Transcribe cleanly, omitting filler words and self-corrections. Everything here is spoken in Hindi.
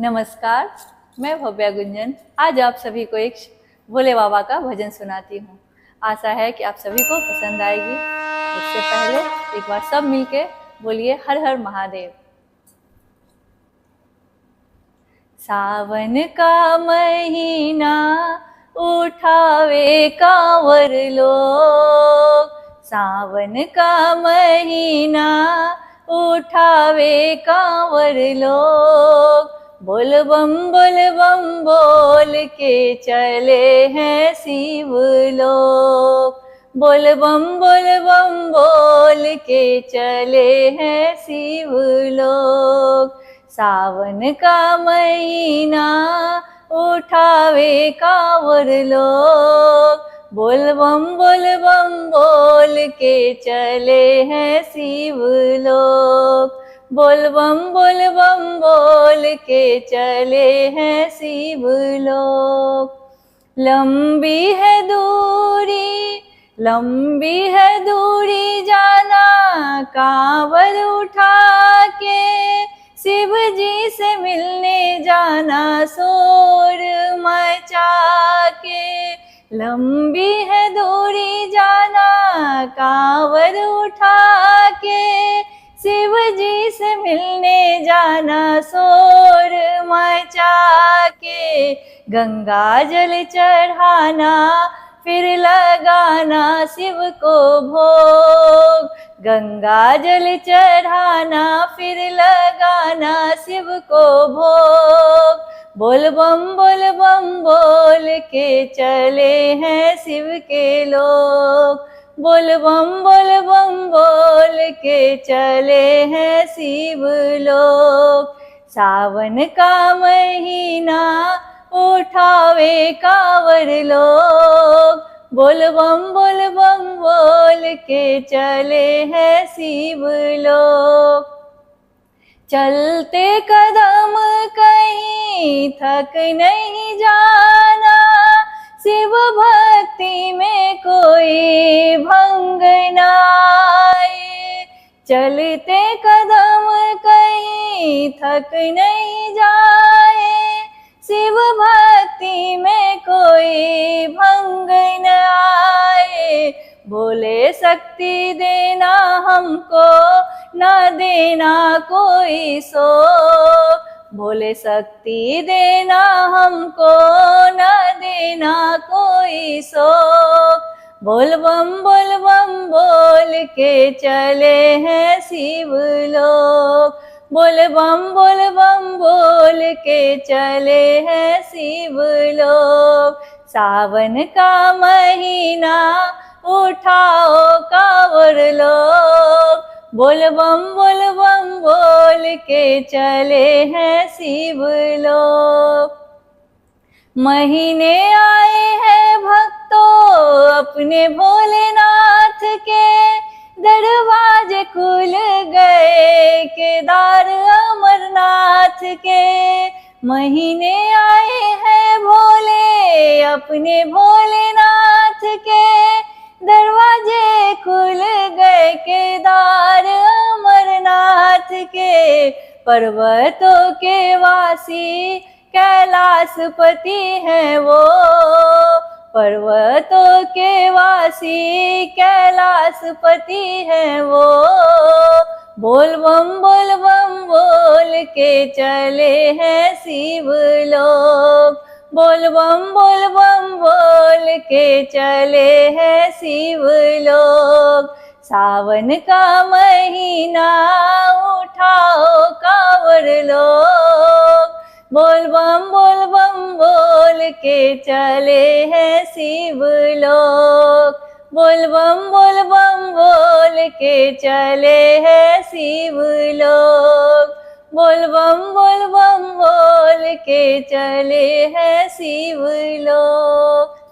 नमस्कार, मैं भव्या गुंजन आज आप सभी को एक भोले बाबा का भजन सुनाती हूँ। आशा है कि आप सभी को पसंद आएगी। उससे पहले एक बार सब मिलके बोलिए हर हर महादेव। सावन का महीना उठावे कांवर लोग, सावन का महीना उठावे कांवर लोग, बोल बम बोल के चले हैं शिव लोग, बोल बम बोल के चले हैं शिव लोग। सावन का महीना उठावे कांवर लोग, बोल बम बोल के चले हैं शिव लोग, बोल बम बोल के चले हैं शिव लोग। लंबी है दूरी जाना कांवर उठा के, शिव जी से मिलने जाना शोर मचा के। लंबी है दूरी जाना कांवर उठा के, शिव जी से मिलने जाना शोर मचा के। गंगा जल चढ़ाना फिर लगाना शिव को भोग, गंगा जल चढ़ाना फिर लगाना शिव को भोग। बोल बम बोल के चले हैं शिव के लोग, बोल बम बोल के चले हैं शिव लोग। सावन का महीना उठावे कांवर लोग, बोल बम बोल के चले हैं शिव लोग। चलते कदम कहीं थक नहीं जाना, शिव भक्ति में कोई भंग न आए। चलते कदम कहीं थक नहीं जाए, शिव भक्ति में कोई भंग न आए। बोले शक्ति देना हमको न देना कोई सो, बोले शक्ति देना हमको न देना कोई सो। बोल बम बोल के चले हैं शिव लोग, बोल बम बोल के चले हैं शिव लोग। सावन का महीना उठाओ कांवर लोग, बोल बम बोल के चले हैं शिव लोग। महीने आए हैं भक्तों अपने भोलेनाथ के, दरवाजे खुल गए केदार अमरनाथ के। महीने आए हैं भोले अपने भोलेनाथ के, दरवाजे खुल गए केदार अमरनाथ के। पर्वतों के वासी कैलाशपति है वो, पर्वतों के वासी कैलाशपति है वो। बोल बम बोल के चले हैं शिव लोग, बोल बम बोल के चले हैं शिव लोग। सावन का महीना उठाओ कांवर लोग, बोल बम बोल के चले हैं शिव लोग, बोल बम बोल के चले हैं शिव लोग, बोल बम बोल के चले हैं शिव लोग।